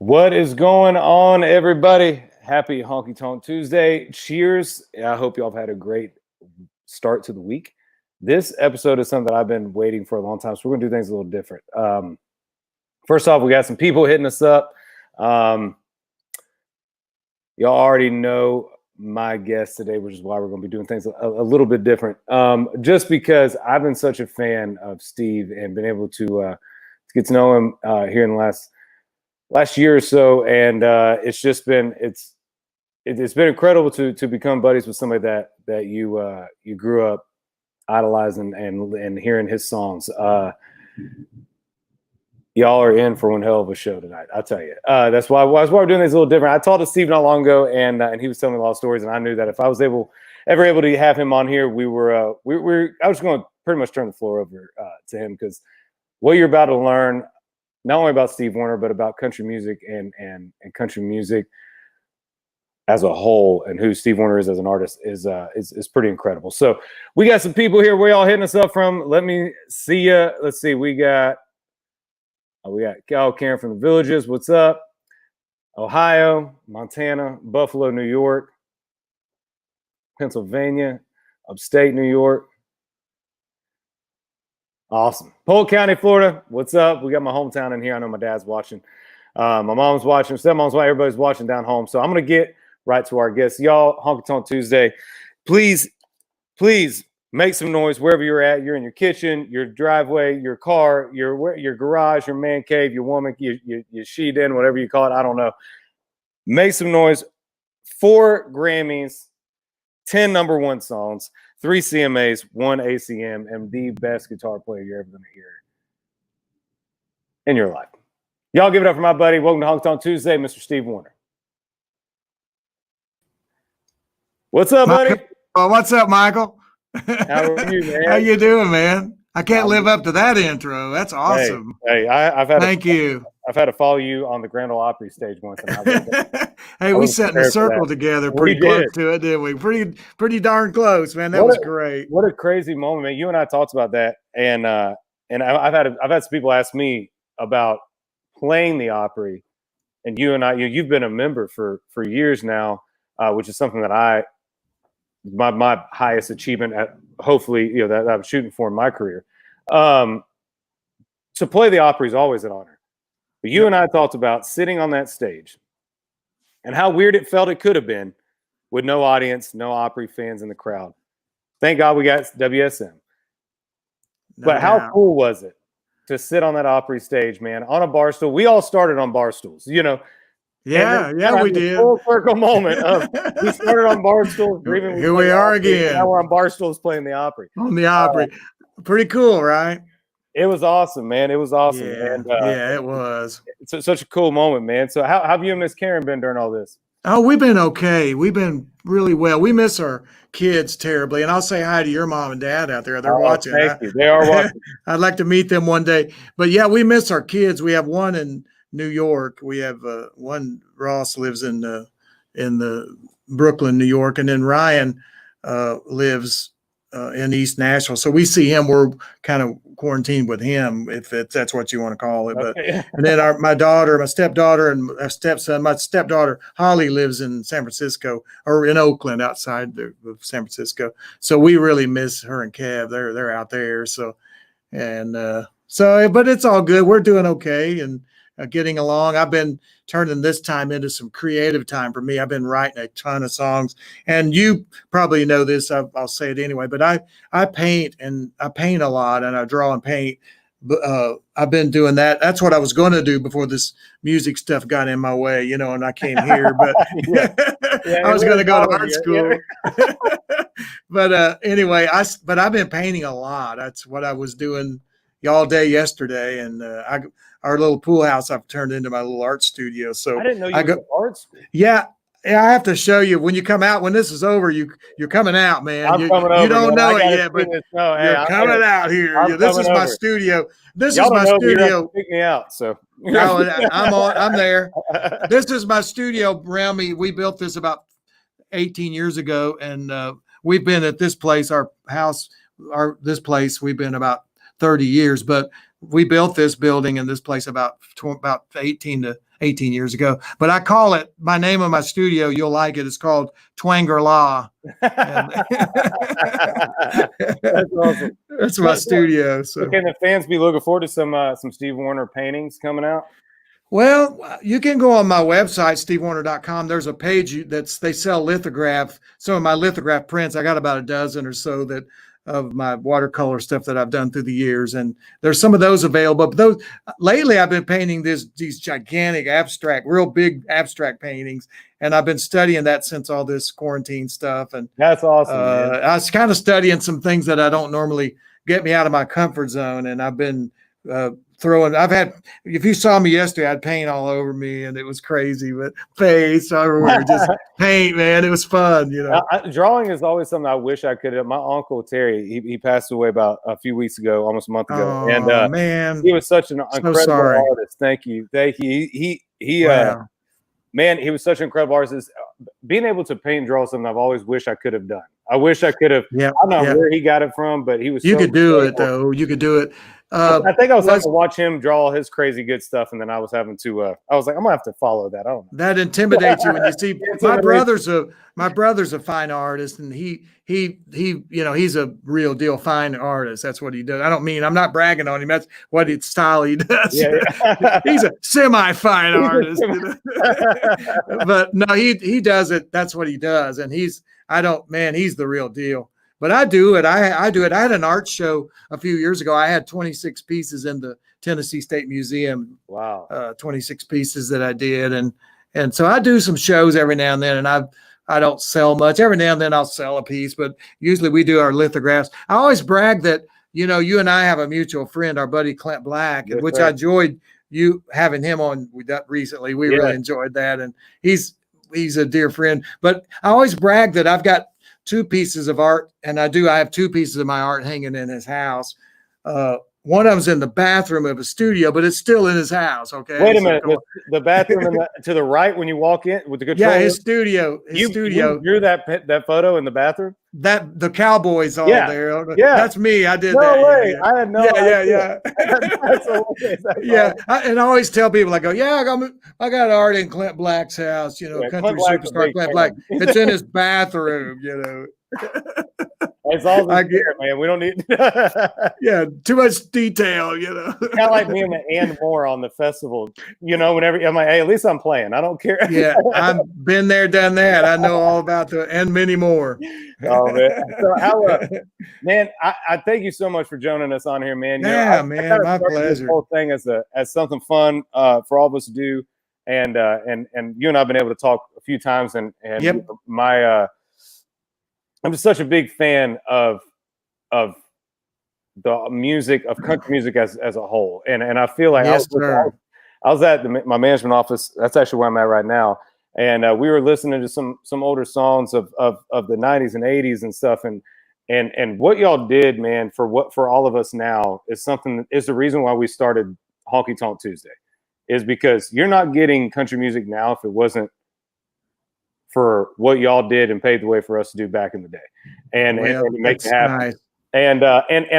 What is going on, everybody? Happy Honky Tonk Tuesday. Cheers. I hope y'all have had a great start to the week. This episode is something that I've been waiting for a long time, so we're going to do things a little different. First off, we got some people hitting us up. Y'all already know my guest today, which is why we're going to be doing things a little bit different. Just because I've been such a fan of Steve and been able to get to know him here in the last year or so, and it's just been it's been incredible to become buddies with somebody that you grew up idolizing and hearing his songs. Y'all are in for one hell of a show tonight, I'll tell you. That's why we're doing this a little different. I talked to Steve not long ago, and he was telling me a lot of stories, and I knew that if I was ever able to have him on here, I was going to pretty much turn the floor over to him, because what you're about to learn, not only about Steve Wariner, but about country music and country music as a whole, and who Steve Wariner is as an artist is pretty incredible. So we got some people here. Where y'all hitting us up from? Let me see ya. Let's see. We got Cal Karen from the Villages. What's up? Ohio, Montana, Buffalo, New York, Pennsylvania, upstate New York. Awesome. Polk County, Florida. What's up? We got my hometown in here. I know my dad's watching. My mom's watching. Stepmom's watching. Everybody's watching down home. So I'm going to get right to our guests. Y'all, Honky Tonk Tuesday. Please make some noise wherever you're at. You're in your kitchen, your driveway, your car, your garage, your man cave, your woman, your she den, whatever you call it. I don't know. Make some noise. 4 Grammys, 10 #1 songs, 3 CMAs, 1 ACM, and the best guitar player you're ever going to hear in your life. Y'all give it up for my buddy. Welcome to Honky Tonk Tuesday, Mr. Steve Wariner. What's up, buddy? What's up, Michael? How are you, man? How you doing, man? I can't live up to that intro. That's awesome. Hey, I've had to follow you on the Grand Ole Opry stage once. And hey, we sat in a circle together, pretty close to it, didn't we? Pretty darn close, man. That was great. What a crazy moment, man. You and I talked about that, and I've had some people ask me about playing the Opry, and you and I, you've been a member for years now, which is something that my highest achievement at, hopefully, that I'm shooting for in my career. To play the Opry is always an honor. But you and I talked about sitting on that stage and how weird it felt it could have been with no audience, no Opry fans in the crowd. Thank God we got WSM. But how cool was it to sit on that Opry stage, man, on a bar stool? We all started on bar stools, Yeah, we did. Full circle moment of we started on bar stools. Here we are again. Now we're on bar stools playing the Opry. On the Opry. Pretty cool, right? It was awesome, man. It was awesome. Yeah, and, it was. It's such a cool moment, man. So how have you and Miss Karen been during all this? Oh, we've been okay. We've been really well. We miss our kids terribly. And I'll say hi to your mom and dad out there. They're watching. Thank you. They are watching. I'd like to meet them one day. But yeah, we miss our kids. We have one in New York. We have one. Ross lives in the Brooklyn, New York, and then Ryan lives in East Nashville. So we see him. We're kind of quarantined with him, if that's what you want to call it. But Okay. And then my daughter, my stepdaughter, and my stepson. My stepdaughter Holly lives in San Francisco, or in Oakland, outside of San Francisco. So we really miss her and Kev. They're out there. So but it's all good. We're doing okay and getting along. I've been turning this time into some creative time for me. I've been writing a ton of songs, and you probably know this. I'll say it anyway, but I paint, and I paint a lot, and I draw and paint. I've been doing that. That's what I was going to do before this music stuff got in my way, and I came here, but I was going to go to art school. But anyway, I've been painting a lot. That's what I was doing all day yesterday, and our little pool house I've turned into my little art studio. So I didn't know you were art school. Yeah, I have to show you when you come out. When this is over, you're coming out, man. I'm coming over. You don't know it yet, but you're coming out here. This is my studio. This is my studio. Pick me out. So I'm there. This is my studio around me. We built this about 18 years ago, and we've been at this place, our house, this place. We've been about 30 years, but we built this building in this place about 18 to 18 years ago. But I call it, my name of my studio, you'll like it. It's called Twanger Law. That's awesome. That's my studio. So can the fans be looking forward to some Steve Wariner paintings coming out? well, you can go on my website, stevewariner.com. There's a page they sell lithograph. Some of my lithograph prints. I got about a dozen or so of my watercolor stuff that I've done through the years, and there's some of those available. But those lately, I've been painting these gigantic abstract, real big abstract paintings, and I've been studying that since all this quarantine stuff. And that's awesome. I was kind of studying some things that I don't normally get me out of my comfort zone, and I've been if you saw me yesterday, I'd paint all over me, and it was crazy, but face everywhere, just paint, man. It was fun, Drawing is always something I wish I could have. My uncle Terry, he passed away about a few weeks ago, almost a month ago. Oh, and man, he was such an incredible artist. Thank you. Wow. Man, he was such an incredible artist. Being able to paint and draw something I've always wished I could have done. I wish I could have. Yeah, I don't know where he got it from, but he was. You could do it though. You could do it. I think I was having to watch him draw all his crazy good stuff, and then I was having to. I was like, I'm gonna have to follow that. I don't know. That intimidates you when you see my brother's a fine artist, and he's a real deal fine artist. That's what he does. I'm not bragging on him. That's what style he does. Yeah. He's a semi-fine artist. But no, he does it. That's what he does, and he's the real deal. But I do it. I do it. I had an art show a few years ago. I had 26 pieces in the Tennessee State Museum. Wow. 26 pieces that I did. And so I do some shows every now and then, and I don't sell much. Every now and then I'll sell a piece, but usually we do our lithographs. I always brag that, you and I have a mutual friend, our buddy Clint Black, yes, which sir. I enjoyed you having him on with that recently. We really enjoyed that. And he's a dear friend. But I always brag that I've got 2 pieces of art, and I have 2 pieces of my art hanging in his house. One of them's in the bathroom of his studio, but it's still in his house. Okay. Wait a minute. The bathroom to the right when you walk in with the control. Yeah, his studio. You drew that photo in the bathroom. That the Cowboys all there. Yeah, that's me. I did no that. Way. Yeah. I had no idea. Yeah. I always tell people, I go, I got art in Clint Black's house. Country superstar Clint Black. It's in his bathroom. It's all here, man. We don't need. Too much detail. Kind of like being and more on the festival. Whenever I'm like, hey, at least I'm playing. I don't care. Yeah, I've been there, done that. I know all about and many more. Oh man, so man, I thank you so much for joining us on here, man. Yeah, man, my pleasure. This whole thing as something fun for all of us to do, and you and I've been able to talk a few times, and yep. I'm just such a big fan of the music of country music as a whole, and I feel like yes, I was at my management office. That's actually where I'm at right now, and we were listening to some older songs of the 90s and 80s and stuff, and what y'all did, man, for all of us now is the reason why we started Honky Tonk Tuesday, is because you're not getting country music now if it wasn't for what y'all did and paved the way for us to do back in the day, and to make it happen. Nice. And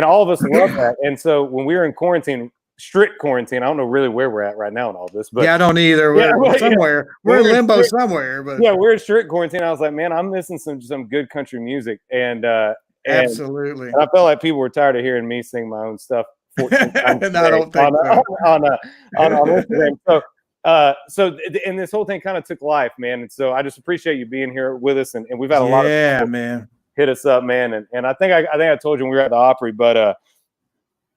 all of us love that. And so when we were in quarantine, strict quarantine, I don't know really where we're at right now in all this, but I don't either. We're somewhere. We're in limbo somewhere, but we're in strict quarantine. I was like, man, I'm missing some good country music, and absolutely. And I felt like people were tired of hearing me sing my own stuff. And I don't think on Instagram. So and this whole thing kind of took life, man. And so I just appreciate you being here with us, and we've had a lot of people man hit us up, man. And I think I told you when we were at the Opry, but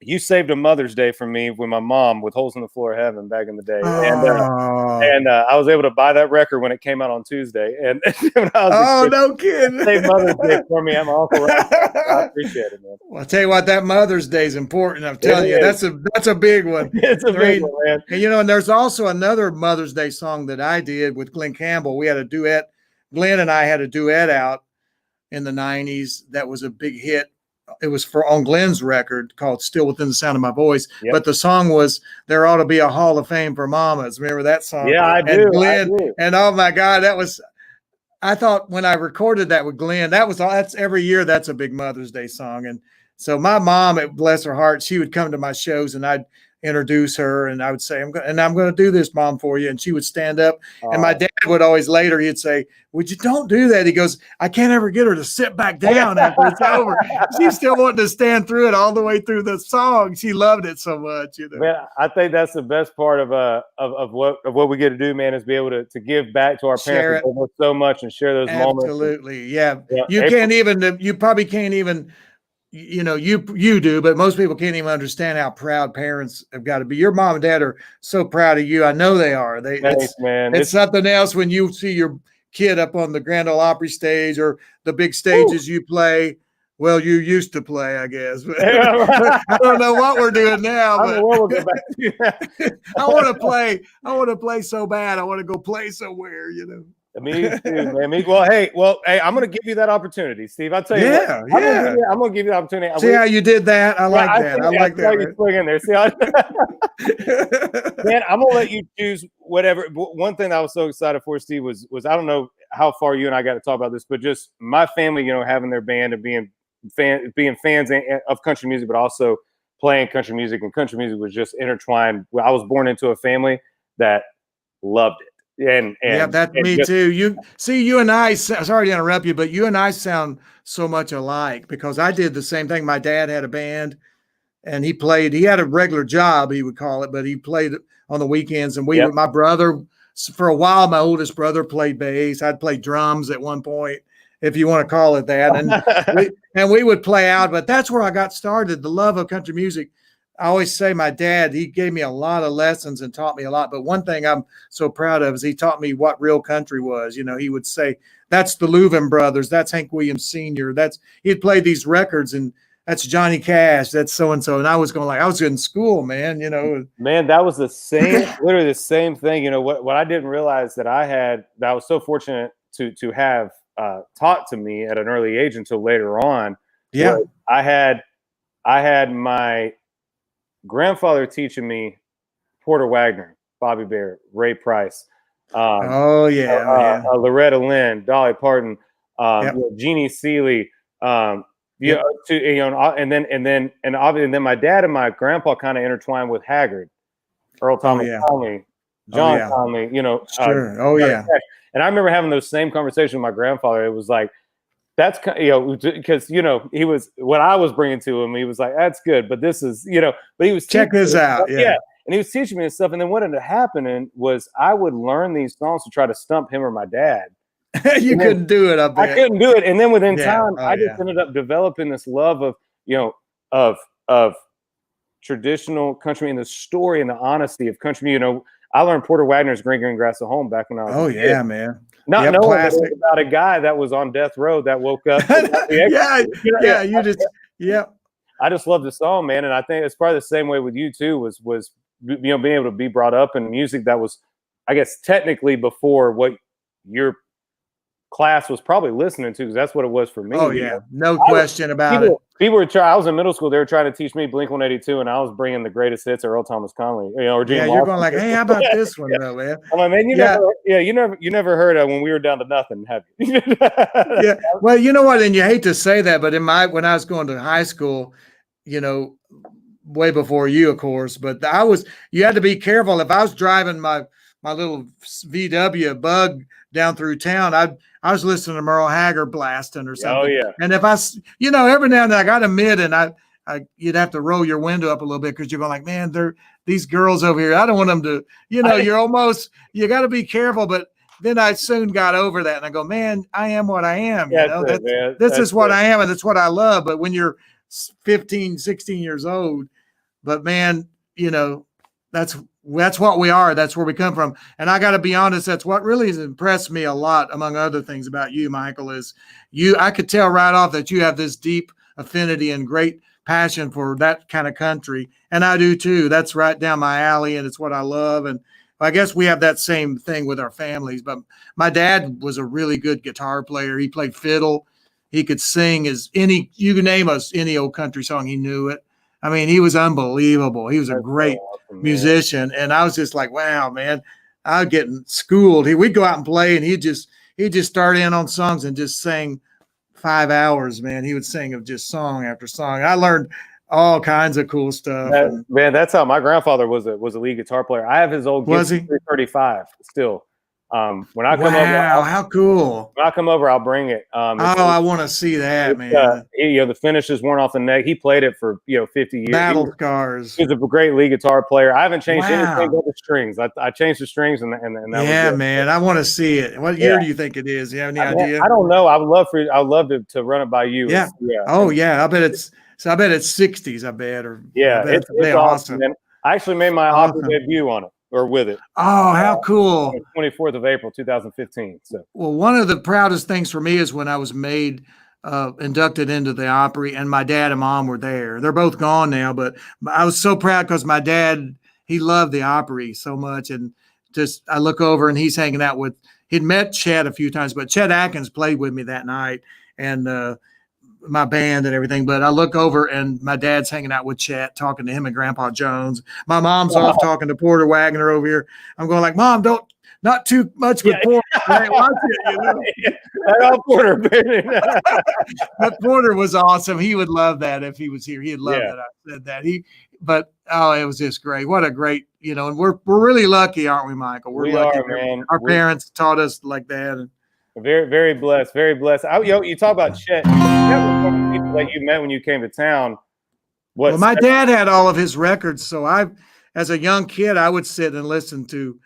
you saved a Mother's Day for me with my mom with Holes in the Floor of Heaven back in the day. And I was able to buy that record when it came out on Tuesday. And when I was no kidding. Saved Mother's Day for me. I'm uncle. I appreciate it, man. Well, I'll tell you what, that Mother's Day is important. I'm telling you, that's a big one. It's a big one, man. And and there's also another Mother's Day song that I did with Glenn Campbell. We had a duet. Glenn and I had a duet out in the 90s that was a big hit. It was on Glenn's record called Still Within the Sound of My Voice. Yep. But the song was There Ought to Be a Hall of Fame for Mamas. Remember that song? Yeah, I do. And Glenn, and oh my God, I thought when I recorded that with Glenn, that's every year, that's a big Mother's Day song. And so my mom, bless her heart, she would come to my shows, and introduce her, and I would say, I'm going to do this, Mom, for you. And she would stand up. And my Oh. dad would always later, he'd say, would you don't do that? He goes, I can't ever get her to sit back down after it's over. She's still wanting to stand through it all the way through the song. She loved it so much, you know. Man, I think that's the best part of what we get to do, man, is be able to give back to our Share parents who so much and share those moments. Absolutely. Yeah. Yeah, You can't even, you probably can't even, you know, you do, but most people can't even understand how proud parents have got to be. Your mom and dad are so proud of you. I know they are. Thanks, man. It's something else when you see your kid up on the Grand Ole Opry stage or the big stages you play. Well, you used to play, I guess. But I don't know what we're doing now. But we'll get back to that. I want to play. I want to play so bad. I want to go play somewhere, you know. Me too, man. Well, hey, I'm going to give you that opportunity, Steve. I'll tell you. Yeah, I'm going to give you the opportunity. See how you did that? I like that. I like that. You swing in there. See how? Man, I'm going to let you choose whatever. One thing I was so excited for, Steve, was I don't know how far you and I got to talk about this, but just my family, you know, having their band and being fans of country music, but also playing country music, and country music was just intertwined. I was born into a family that loved it. And yeah, that's me too. You and I, sorry to interrupt you, but you and I sound so much alike because I did the same thing. My dad had a band and he had a regular job, he would call it, but he played on the weekends. And my brother, for a while, my oldest brother played bass. I'd play drums at one point, if you want to call it that. And we would play out, but that's where I got started. The love of country music. I always say my dad, he gave me a lot of lessons and taught me a lot. But one thing I'm so proud of is he taught me what real country was. You know, he would say, that's the Louvin Brothers. That's Hank Williams Sr. He'd play these records and that's Johnny Cash. That's so-and-so. And I was going I was in school, man, you know. Man, that was the same, literally the same thing. You know, what I didn't realize that I was so fortunate to have taught to me at an early age until later on. Yeah. I had my grandfather teaching me Porter Wagner, Bobby Barrett, Ray Price, Loretta Lynn, Dolly Parton, Jeannie Seeley, and then my dad and my grandpa kind of intertwined with Haggard, Earl Thomas Conley, John Conley, you know. Sure. And I remember having those same conversations with my grandfather. It was like, that's, you know, because, you know, he was, what I was bringing to him, he was like, that's good, but this is, you know, but he was check this out. Yeah. And he was teaching me this stuff. And then what ended up happening was I would learn these songs to try to stump him or my dad. You couldn't do it. I couldn't do it. And then within time, I just ended up developing this love of, you know, of traditional country and the story and the honesty of country. You know, I learned Porter Wagner's Green Green Grass at Home back when I was a kid. Man. Not knowing about a guy that was on death row that woke up. I just love the song, man. And I think it's probably the same way with you too, was, you know, being able to be brought up in music that was, I guess, technically before what your class was probably listening to, because that's what it was for me. Oh, yeah. No question about it. People were I was in middle school, they were trying to teach me Blink-182, and I was bringing the greatest hits of Earl Thomas Conley, you know, or Gene you're going like, hey, how about this one though, man? I'm like, man, you never heard of When We Were Down to Nothing, have you? Yeah. Well, you know what, and you hate to say that, but when I was going to high school, you know, way before you, of course, but you had to be careful. If I was driving my little VW Bug down through town, I was listening to Merle Haggard blasting or something. Oh yeah. And if you know, every now and then I got to admit, and you'd have to roll your window up a little bit because you're going like, man, these girls over here, I don't want them to, you know, you got to be careful. But then I soon got over that and I go, man, I am what I am. You know, this is what I am and it's what I love. But when you're 15, 16 years old, but man, you know, that's what we are. That's where we come from. And I got to be honest, that's what really has impressed me a lot, among other things about you, Michael, is I could tell right off that you have this deep affinity and great passion for that kind of country. And I do too. That's right down my alley and it's what I love. And I guess we have that same thing with our families, but my dad was a really good guitar player. He played fiddle. He could sing you could name us any old country song. He knew it. I mean, he was unbelievable. He was a great musician. And I was just like, wow, man, I was getting schooled. We'd go out and play and he'd just start in on songs and just sing 5 hours, man. He would sing of just song after song. I learned all kinds of cool stuff. Man, that's how my grandfather was a lead guitar player. I have his old Gibson 335 still. When I come over, how cool! When I come over, I'll bring it. I want to see that, man. The finishes weren't off the neck. He played it for 50 years. Battle scars. He's a great lead guitar player. I haven't changed anything but the strings. I changed the strings, and that was it. Man, I want to see it. What year do you think it is? Do you have any idea? I don't know. I'd love to run it by you. Yeah. Oh yeah. I bet it's 60s. I bet. It's awesome. Man. I actually made my Opry debut on it. Or with it. Oh, how cool. 24th of April, 2015. So, well, one of the proudest things for me is when I was inducted into the Opry, and my dad and mom were there. They're both gone now, but I was so proud because my dad, he loved the Opry so much. And just, I look over and he's hanging out he'd met Chet a few times, but Chet Atkins played with me that night and my band and everything. But I look over and my dad's hanging out with Chet, talking to him and Grandpa Jones. My mom's off talking to Porter Wagner over here. I'm going like, Mom, not too much with Porter. Right? Watch it, Porter. But Porter was awesome. He would love that if he was here. He'd love that I said that. It was just great. What a great, and we're really lucky, aren't we, Michael? We're lucky, man. Our parents taught us like that. And very, very blessed. Very blessed. You talk about Chet. That was one of the people that you met when you came to town. Well, my dad had all of his records, so as a young kid, I would sit and listen to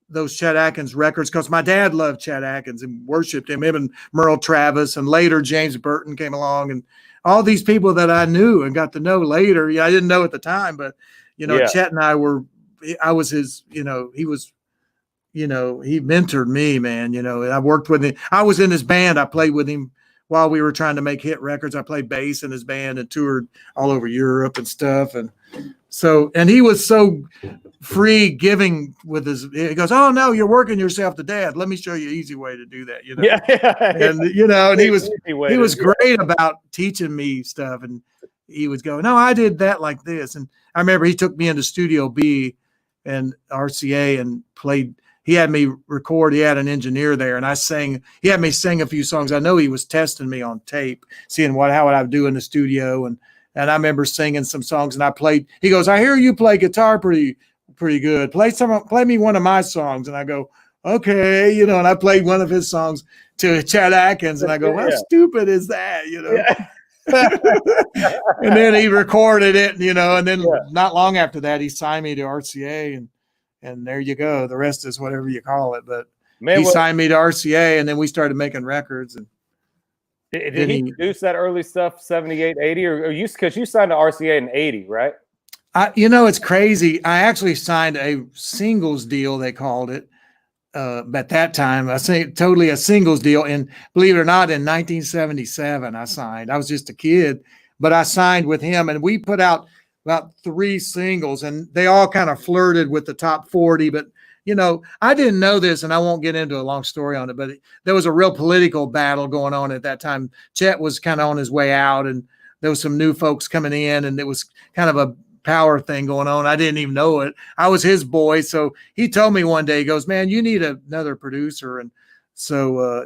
those Chet Atkins records because my dad loved Chet Atkins and worshipped him and Merle Travis, and later James Burton came along, and all these people that I knew and got to know later. I didn't know at the time, but Chet and I was his. He was. He mentored me, man. I worked with him. I was in his band. I played with him while we were trying to make hit records. I played bass in his band and toured all over Europe and stuff. And he was so free giving with he goes, "Oh no, you're working yourself to death. Let me show you an easy way to do that." And he was great about teaching me stuff. And he would go, "No, I did that like this." And I remember he took me into Studio B and RCA and played. He had me record. He had an engineer there, and he had me sing a few songs. I know he was testing me on tape, seeing how would I do in the studio. And I remember singing some songs, and I played. He goes, "I hear you play guitar pretty good. Play me one of my songs." And I go, "Okay," and I played one of his songs to Chet Atkins, and I go, "How stupid is that?" And then he recorded it, and then not long after that, he signed me to RCA, and there you go. The rest is whatever you call it. But he signed me to RCA, and then we started making records. And did he produce that early stuff, 78, 80? Or because you signed to RCA in 80, right? It's crazy. I actually signed a singles deal, they called it. At that time, I say totally a singles deal. And believe it or not, in 1977, I signed. I was just a kid, but I signed with him, and we put out about 3 singles, and they all kind of flirted with the top 40. But, I didn't know this, and I won't get into a long story on it, but there was a real political battle going on at that time. Chet was kind of on his way out, and there was some new folks coming in, and it was kind of a power thing going on. I didn't even know it. I was his boy. So he told me one day, he goes, "Man, you need another producer." And so,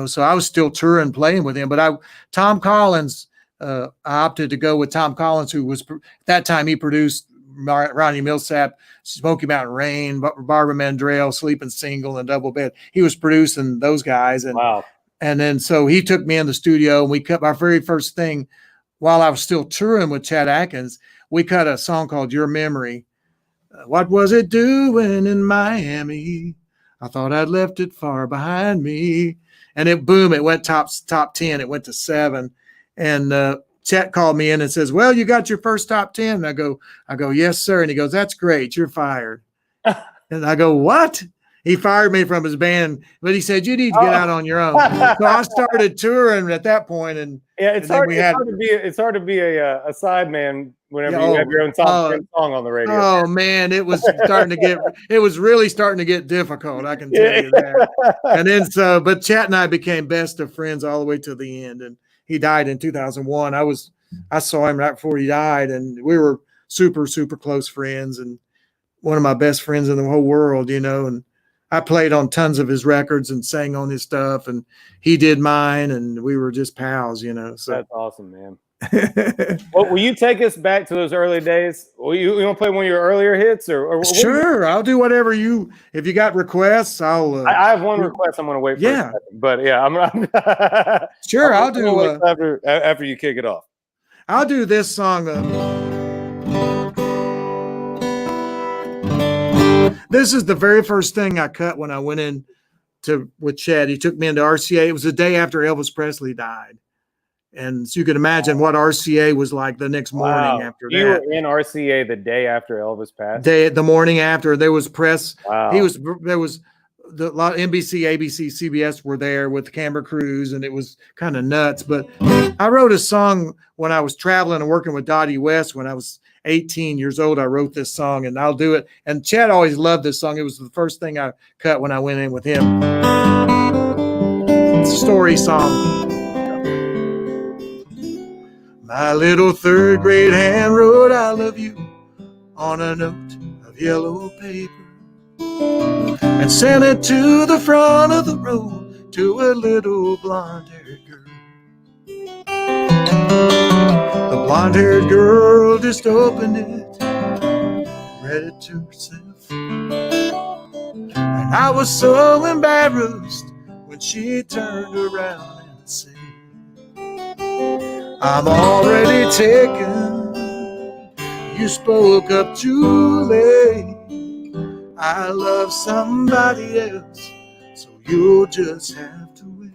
so I was still touring, playing with him, but Tom Collins, I opted to go with Tom Collins, who was at that time he produced Ronnie Millsap, Smoky Mountain Rain, Barbara Mandrell, Sleeping Single, and Double Bed. He was producing those guys. And wow. And then so he took me in the studio, and we cut our very first thing while I was still touring with Chet Atkins. We cut a song called Your Memory. What was it doing in Miami? I thought I'd left it far behind me. And it went top 10. It went to 7. And Chet called me in and says, "Well, you got your first top 10." And I go, "Yes, sir." And he goes, "That's great. You're fired." And I go, "What?" He fired me from his band, but he said, "You need to get out on your own." So I started touring at that point, and it's hard to be a sideman whenever you have your own top 10 song on the radio. Oh man, it was really starting to get difficult. I can tell you that. And then but Chet and I became best of friends all the way to the end. And he died in 2001. I saw him right before he died, and we were super, super close friends, and one of my best friends in the whole world, and I played on tons of his records and sang on his stuff, and he did mine, and we were just pals, So that's awesome, man. Well, will you take us back to those early days? Will you want to play one of your earlier hits, or Sure, I'll do whatever if you got requests, I'll. I have one request. I'm going to wait for a second, but yeah, I'm sure. I'll do after you kick it off. I'll do this song. This is the very first thing I cut when I went in with Chet. He took me into RCA. It was the day after Elvis Presley died. And so you can imagine what RCA was like the next morning after that. You were in RCA the day after Elvis passed? The morning after. There was press. Wow. There was a lot of NBC, ABC, CBS were there with the camera crews, and it was kind of nuts. But I wrote a song when I was traveling and working with Dottie West when I was 18 years old. I wrote this song, and I'll do it. And Chet always loved this song. It was the first thing I cut when I went in with him. It's a story song. My little third grade hand wrote "I love you" on a note of yellow paper and sent it to the front of the road to a little blonde-haired girl. The blonde-haired girl just opened it, read it to herself, and I was so embarrassed when she turned around and said, "I'm already taken, you spoke up too late. I love somebody else, so you'll just have to wait."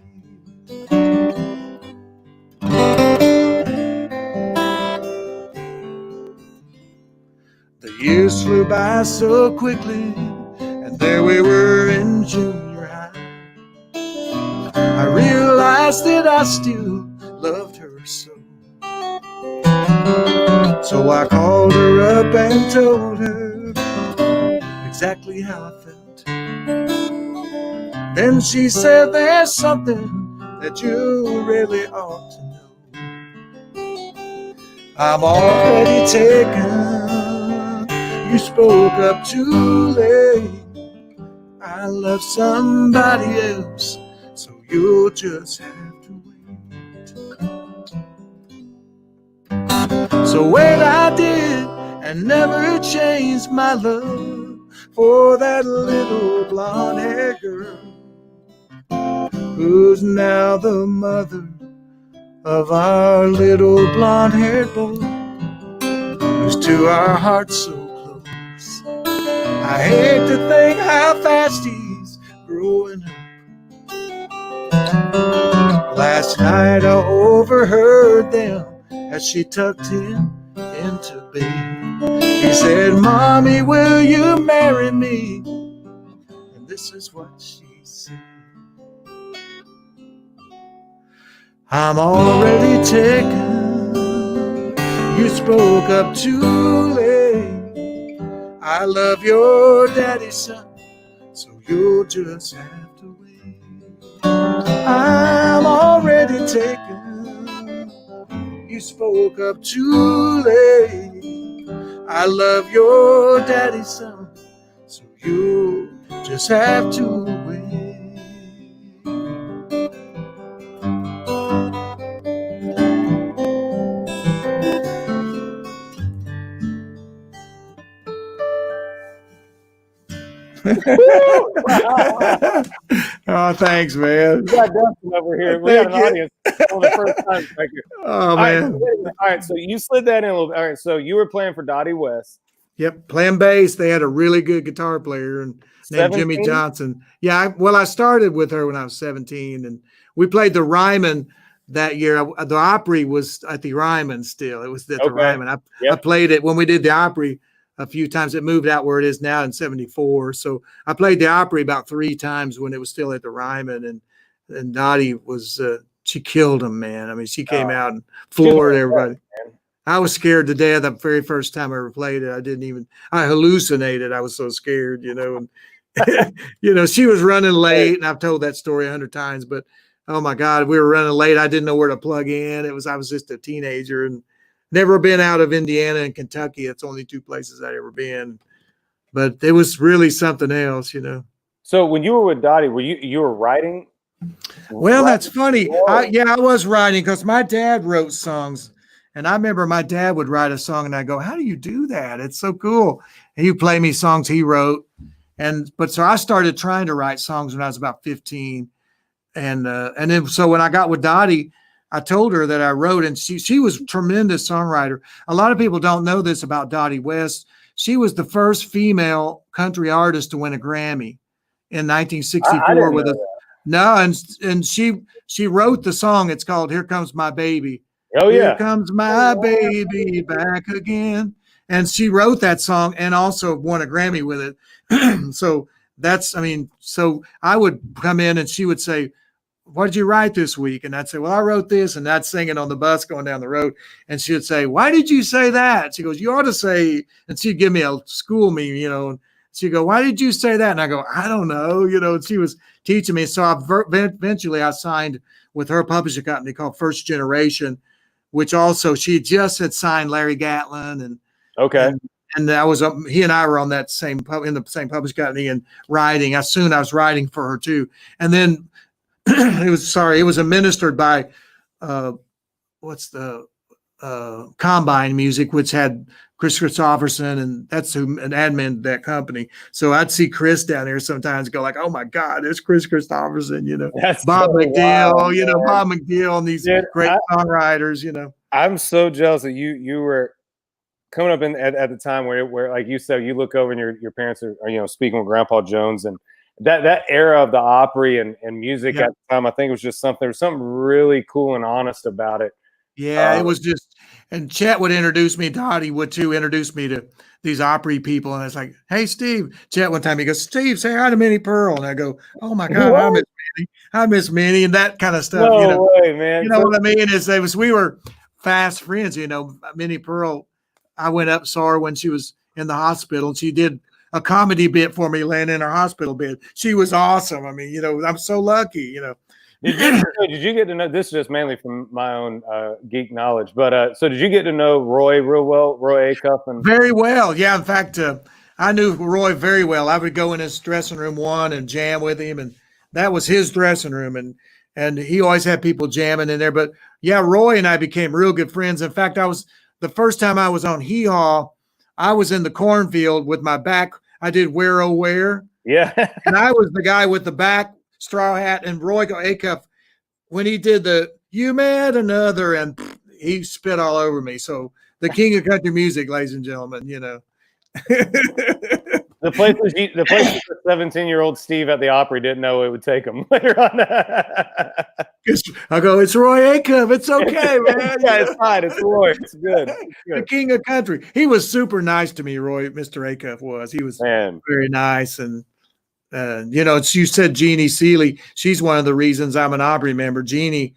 The years flew by so quickly, and there we were in junior high. I realized that I still loved her so. So I called her up and told her exactly how I felt. Then she said, "There's something that you really ought to know. I'm already taken, you spoke up too late. I love somebody else, so you'll just have to wait." So wait, I did, and never changed my love for that little blonde-haired girl, who's now the mother of our little blonde-haired boy, who's to our hearts so close. I hate to think how fast he's growing up. Last night I overheard them as she tucked him into bed. He said, "Mommy, will you marry me?" And this is what she said: "I'm already taken, you spoke up too late. I love your daddy's son, so you'll just have to wait. I'm already taken, you spoke up too late. I love your daddy's son, so you just have to wait." Oh, thanks, man. We got Dustin over here. We got an audience for the first time back here. Oh, man. All right, so you slid that in a little bit. All right, so you were playing for Dottie West. Yep, playing bass. They had a really good guitar player named Jimmy Johnson. Yeah, I started with her when I was 17, and we played the Ryman that year. The Opry was at the Ryman still. It was at the Ryman. I played it when we did the Opry a few times. It moved out where it is now in 74. So I played the Opry about 3 times when it was still at the Ryman, and Dottie was she killed him, man. I mean, she came out and floored everybody. I was scared to death the very first time I ever played it. I hallucinated. I was so scared, and she was running late, and I've told that story 100 times, but oh my God, we were running late. I didn't know where to plug in. I was just a teenager and never been out of Indiana and Kentucky. It's only 2 places I'd ever been, but it was really something else, So when you were with Dottie, were you were writing? Well, that's funny. I was writing because my dad wrote songs, And I remember my dad would write a song and I go, how do you do that? It's so cool. And he'd play me songs he wrote. But so I started trying to write songs when I was about 15. And then, so when I got with Dottie, I told her that I wrote, and she was a tremendous songwriter. A lot of people don't know this about Dottie West. She was the first female country artist to win a Grammy in 1964 with a no, and she wrote the song. It's called "Here Comes My Baby." Oh yeah, here comes my baby back again. And she wrote that song and also won a Grammy with it. So so I would come in and she would say, what did you write this week? And I'd say, well, I wrote this, and I'd sing it on the bus going down the road. And she would say, why did you say that? She goes, you ought to say, and she'd give me a school me, and she'd go, why did you say that? And I go, I don't know, and she was teaching me. So eventually I signed with her publishing company called First Generation, which also she just had signed Larry Gatlin. And okay. And I was he and I were on that in the same publishing company and writing. I was writing for her too. And then it was administered by Combine Music, which had Chris Christopherson, and that's an admin that company. So I'd see Chris down there sometimes go like, oh my God, there's Chris Christopherson, That's Bob so McDill, wild, Bob McDill and these great songwriters, I'm so jealous that you were coming up at the time where like you said, you look over and your parents are speaking with Grandpa Jones, and that era of the Opry and music at the time, I think it was just there was something really cool and honest about it. Yeah, it was just, and Chet would introduce me, Dottie would too, introduce me to these Opry people. And it's like, hey, Steve. Chet one time, he goes, Steve, say hi to Minnie Pearl. And I go, oh my God, I miss Minnie. I miss Minnie, and that kind of stuff. No way, man. You know what I mean? We were fast friends, Minnie Pearl, I went up, saw her when she was in the hospital. She did a comedy bit for me laying in her hospital bed. She was awesome. I mean, I'm so lucky, Did you get to know, this is just mainly from my own geek knowledge, but so did you get to know Roy real well, Roy Acuff? Very well. Yeah. In fact, I knew Roy very well. I would go in his dressing room and jam with him, and that was his dressing room. And he always had people jamming in there. But yeah, Roy and I became real good friends. In fact, the first time I was on Hee Haw, I was in the cornfield with my back. I did Where Oh Where. Yeah. And I was the guy with the back straw hat, and Roy Acuff, when he did the You Met Another, and he spit all over me. So the king of country music, ladies and gentlemen, The places the 17-year-old Steve at the Opry didn't know it would take him later on. I go, it's Roy Acuff. It's okay, man. Yeah, it's fine. It's Roy. It's good. The king of country. He was super nice to me, Mr. Acuff was. He was very nice. And, you said Jeannie Seeley. She's one of the reasons I'm an Opry member. Jeannie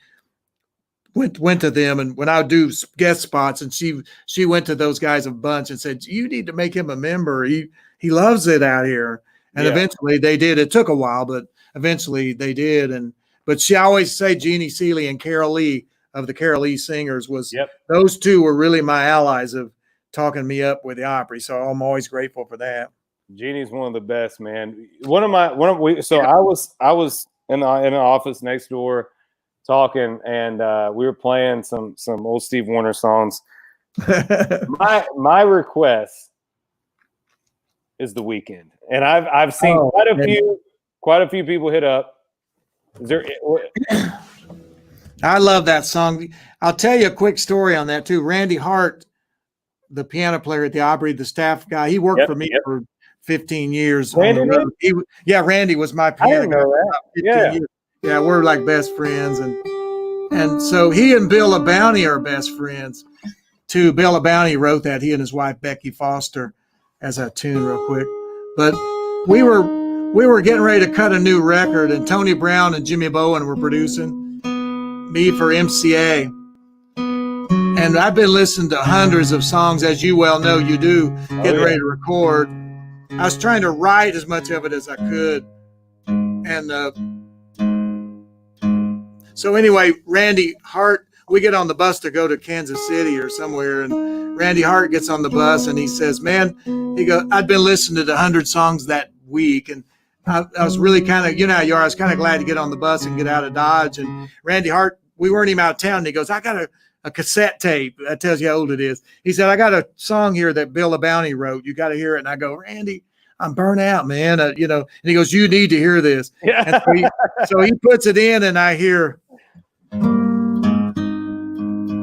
went to them, and when I would do guest spots, and she went to those guys a bunch and said, you need to make him a member. He loves it out here. And eventually they did. It took a while, but eventually they did. But she always say Jeannie Seeley and Carol Lee of the Carol Lee Singers those two were really my allies of talking me up with the Opry. So I'm always grateful for that. Jeannie's one of the best, man. I was in the office next door talking, and we were playing some old Steve Wariner songs. My request is The Weeknd, and I've seen quite a few people hit up. I love that song. I'll tell you a quick story on that too. Randy Hart, the piano player at the Opry, the staff guy, he worked for me for 15 years. Randy, Randy was my piano guy. Yeah, we're like best friends, and so he and Bill LaBounty are best friends too. Bill LaBounty wrote that, he and his wife Becky Foster, as a tune real quick. But we were getting ready to cut a new record, and Tony Brown and Jimmy Bowen were producing me for MCA. And I've been listening to hundreds of songs, as you well know you do, getting ready to record. I was trying to write as much of it as I could. And so anyway, Randy Hart, we get on the bus to go to Kansas City or somewhere, and Randy Hart gets on the bus and he says, man, he goes, I'd been listening to the 100 songs that week, and I was really kind of, I was kind of glad to get on the bus and get out of Dodge. And Randy Hart, we weren't even out of town, and he goes, I got a cassette tape. That tells you how old it is. He said, I got a song here that Bill LaBounty wrote. You got to hear it. And I go, Randy, I'm burnt out, man. You know, and he goes, you need to hear this. Yeah. And so he puts it in, and I hear,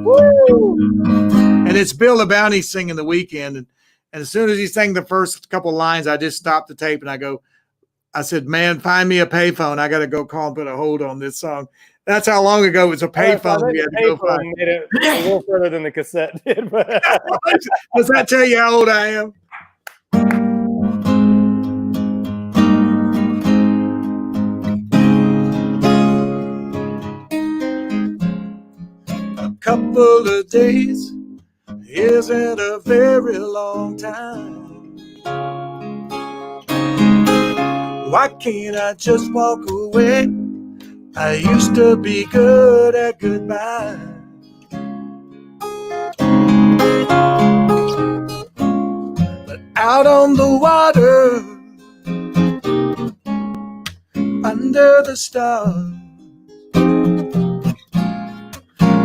woo! And it's Bill LaBounty singing The Weekend. And as soon as he sang the first couple lines, I just stopped the tape and I said, man, find me a payphone. I got to go call and put a hold on this song. That's how long ago it was a payphone. We had to go find. Made it a little further than the cassette did. But does that tell you how old I am? A couple of days isn't a very long time. Why can't I just walk away? I used to be good at goodbye. But out on the water, under the stars,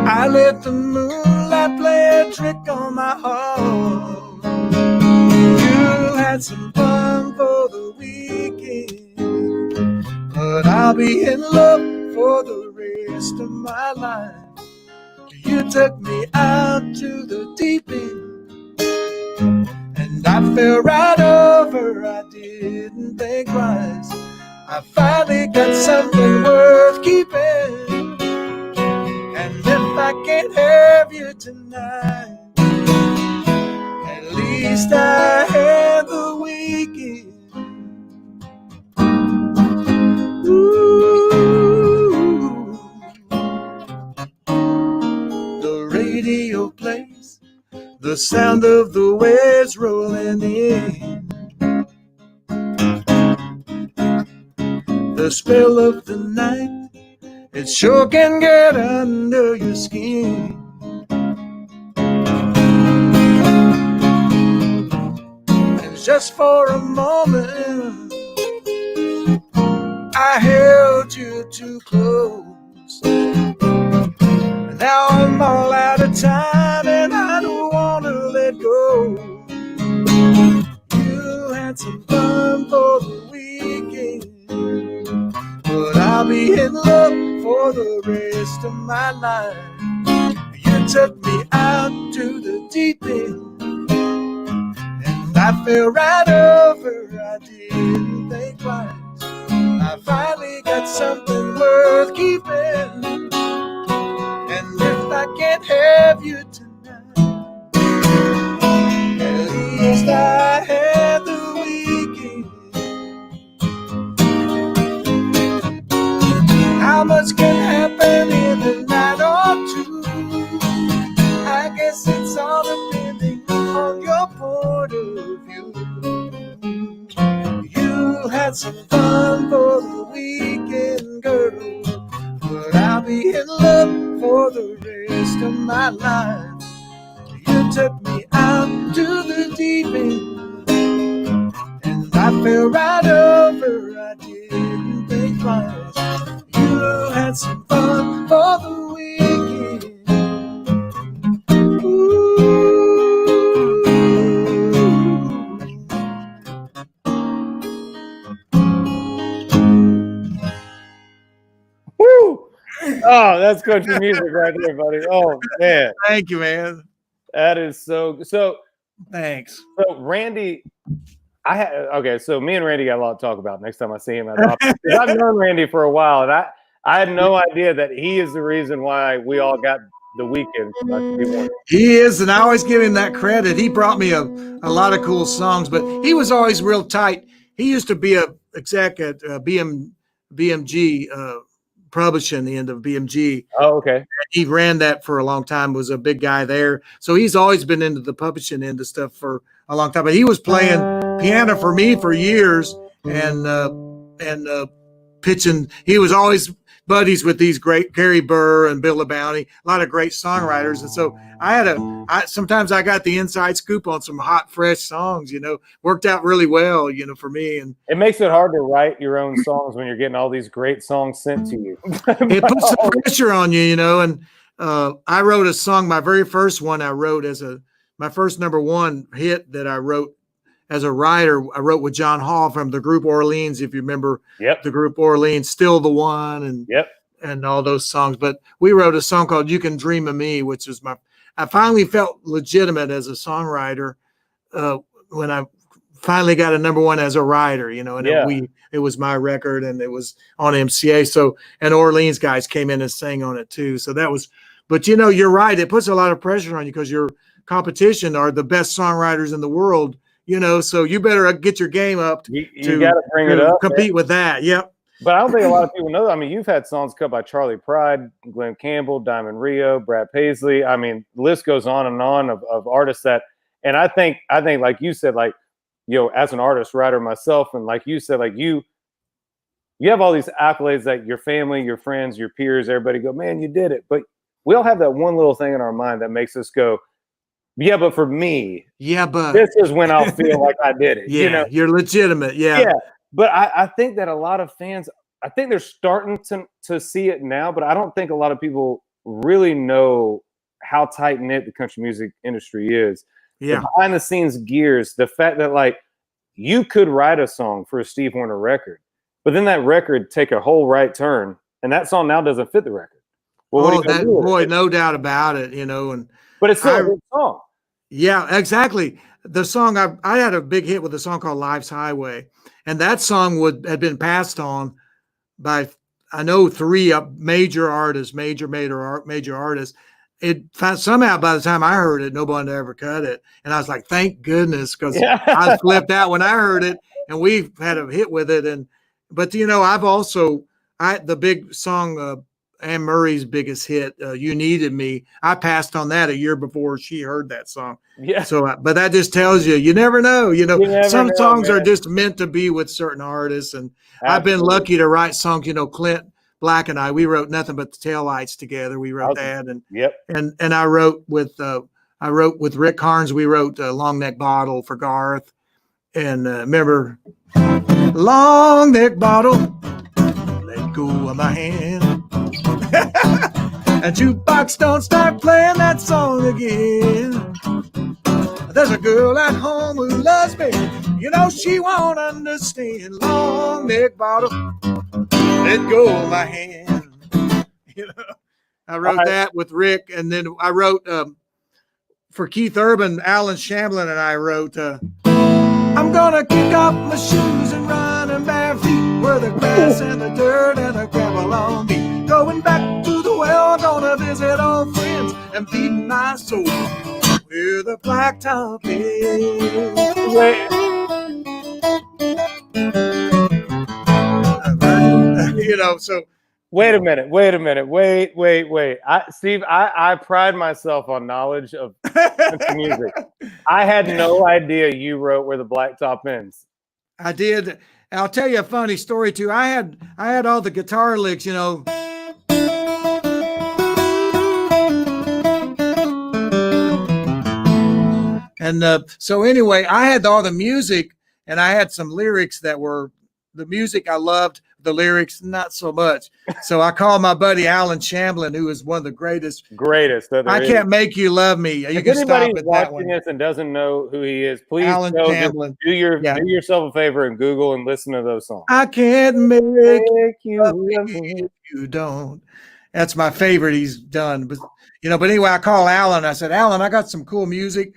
I let the moonlight play a trick on my heart. You had some fun for the weekend, but I'll be in love for the rest of my life. You took me out to the deep end, and I fell right over. I didn't think twice. I finally got something worth keeping. And if I can't have you tonight, at least I had the weekend. Ooh. The radio plays the sound of the waves rolling in. The spell of the night, it sure can get under your skin. And just for a moment, I held you too close. And now I'm all out of time, and I don't want to let go. You had some fun for the weekend, but I'll be in love for the rest of my life. You took me out to the deep end, and I fell right over. I didn't think twice. I finally got something worth keeping. And if I can't have you tonight, at least I had the weekend. How much can happen in a night or two? I guess it's all depending on your point of view. You had some fun for the weekend, girl, but I'll be in love for the rest of my life. You took me out to the deep end, and I fell right over. I didn't think twice. You had some fun for the weekend. Ooh. woo! Oh, that's country music right there, buddy. Oh man, Thank you, man. that is so. Thanks. So Randy, okay. So me and Randy got a lot to talk about next time I see him at the office. 'Cause I've known Randy for a while, and I had no idea that he is the reason why we all got the weekend. He is, and I always give him that credit. He brought me a lot of cool songs, but he was always real tight. He used to be a exec at BMG, publishing the end of BMG. Oh, okay. He ran that for a long time, was a big guy there. So he's always been into the publishing end of stuff for a long time. But he was playing piano for me for years and pitching. He was always buddies with these great Gary Burr and Bill LaBounty, a lot of great songwriters. And so sometimes I got the inside scoop on some hot, fresh songs, worked out really well, for me. And it makes it hard to write your own songs when you're getting all these great songs sent to you. It puts some pressure on you, and I wrote a song. My very first one I wrote my first #1 hit that I wrote as a writer. I wrote with John Hall from the group Orleans. If you remember the group Orleans, Still the One, and all those songs. But we wrote a song called "You Can Dream of Me," which was I finally felt legitimate as a songwriter when I finally got a #1 as a writer, and it was my record and it was on MCA. So, and Orleans guys came in and sang on it too. So that was, but you're right. It puts a lot of pressure on you because your competition are the best songwriters in the world, so you better get your game up you got to bring it up, compete with that. Yep. But I don't think a lot of people know that. I mean, you've had songs cut by Charlie Pride, Glenn Campbell, Diamond Rio, Brad Paisley. I mean, the list goes on and on of artists that, and I think like you said, like, as an artist, writer myself, and like you said, like you have all these accolades that your family, your friends, your peers, everybody go, man, you did it. But we all have that one little thing in our mind that makes us go, yeah, but for me, this is when I'll feel like I did it. You're legitimate. Yeah. But I think that a lot of fans, I think they're starting to see it now, but I don't think a lot of people really know how tight knit the country music industry is. Yeah. The behind the scenes gears, the fact that like you could write a song for a Steve Wariner record, but then that record take a whole right turn, and that song now doesn't fit the record. Well, no doubt about it, but it's still a good song. Yeah, exactly. The song I had a big hit with a song called "Life's Highway," and that song had been passed on by I know 3 major artists. It somehow by the time I heard it, nobody ever cut it, and I was like, thank goodness, because I flipped out when I heard it, and we've had a hit with it. But I've also the big song. Anne Murray's biggest hit, "You Needed Me." I passed on that a year before she heard that song. Yeah. So, but that just tells you never know. Some songs are just meant to be with certain artists, and I've been lucky to write songs. Clint Black and we wrote "Nothing But the Taillights" together. We wrote that, and I wrote with Rick Carnes. We wrote "Long Neck Bottle" for Garth, and remember, "Long Neck Bottle, let go of my hand." And jukebox don't start playing that song again. There's a girl at home who loves me, she won't understand. Long neck bottle, let go of my hand. I wrote that with Rick, and then I wrote for Keith Urban, Alan Shamblin, and I wrote I'm gonna kick off my shoes and run in bare feet where the grass and the dirt and the gravel on me. Going back to the well, gonna visit old friends and feed my soul where the blacktop is. So wait a minute. Steve, I pride myself on knowledge of country music. I had no idea you wrote "Where the Blacktop Ends." I did. I'll tell you a funny story too. I had all the guitar licks, And so anyway, I had all the music, and I had some lyrics that were the music I loved, the lyrics not so much. So I called my buddy Alan Shamblin, who is one of the greatest. I Can't Make You Love Me. You if can anybody stop at watching that one. this and doesn't know who he is, please Alan Shamblin. do yourself a favor and Google and listen to those songs. I can't make you love me if you don't. That's my favorite he's done. But anyway, I call Alan. I said, Alan, I got some cool music.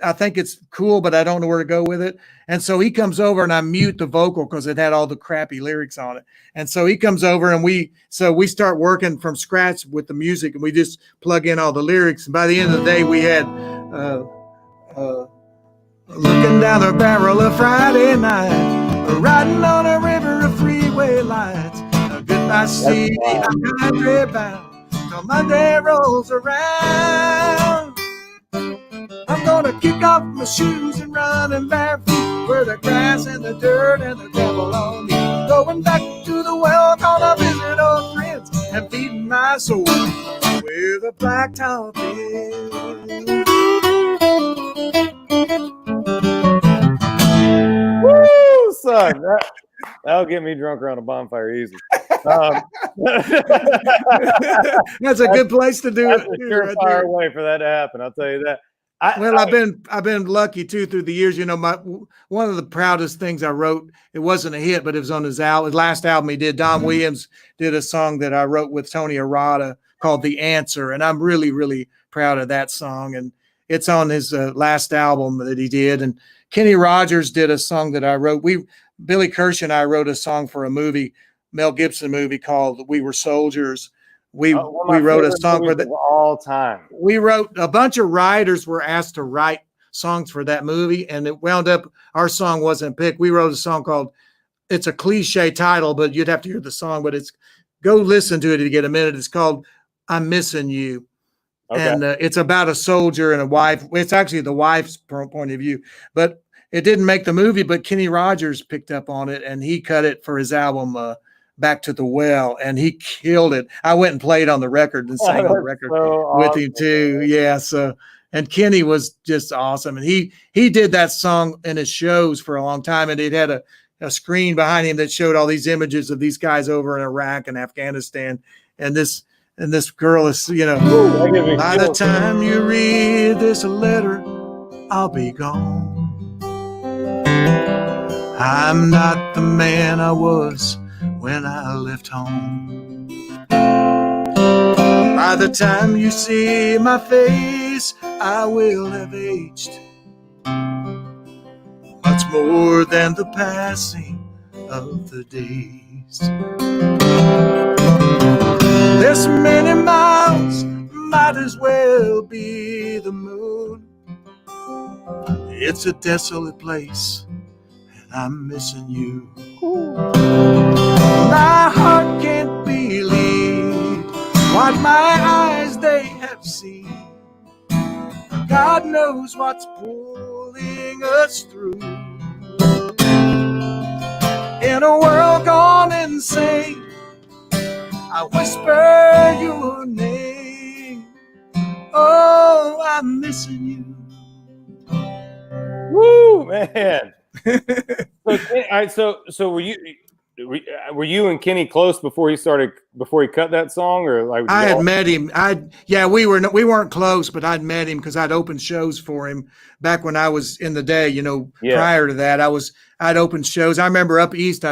I think it's cool, but I don't know where to go with it. And so he comes over and I mute the vocal because it had all the crappy lyrics on it. And so he comes over and we start working from scratch with the music, and we just plug in all the lyrics. And by the end of the day, we had looking down the barrel of Friday night, riding on a river of freeway lights, a goodbye city, I'm bound till Monday rolls around. I'm gonna kick off my shoes and run in bare feet where the grass and the dirt and the gravel on me. Going back to the well, gonna visit old friends and feeding my soul where the blacktop is. Woo, son. That'll get me drunk around a bonfire easy. That's a good place to do That's it. a surefire way for that to happen. I'll tell you that. I've been lucky too through the years. You know, one of the proudest things I wrote, it wasn't a hit, but it was on his last album he did. Don Williams did a song that I wrote with Tony Arata called "The Answer," and I'm really, really proud of that song. And it's on his last album that he did. And Kenny Rogers did a song that I wrote. Billy Kirsch and I wrote a song for a movie, Mel Gibson movie called "We Were Soldiers." We wrote a song for all time. We wrote a bunch of writers were asked to write songs for that movie, and it wound up our song wasn't picked. We wrote a song called, it's a cliche title, but you'd have to hear the song. But go listen to it if you get a minute. It's called "I'm Missing You." Okay. And it's about a soldier and a wife. It's actually the wife's point of view, but it didn't make the movie. But Kenny Rogers picked up on it, and he cut it for his album Back to the Well, and he killed it. I went and played on the record and sang on the record with him too. Yeah. So, and Kenny was just awesome. And he did that song in his shows for a long time. And it had a screen behind him that showed all these images of these guys over in Iraq and Afghanistan. And this girl is, you know, by the time you read this letter, I'll be gone. I'm not the man I was when I left home. By the time you see my face, I will have aged much more than the passing of the days. This many miles might as well be the moon. It's a desolate place, and I'm missing you. My heart can't believe what my eyes they have seen. God knows what's pulling us through. In a world gone insane, I whisper your name. Oh, I'm missing you. Woo, man. So were you and Kenny close before he cut that song, or like I had met him. We weren't close, but I'd met him because I'd opened shows for him back when I was in the day, you know. Yeah. Prior to that, I'd opened shows. I remember up east,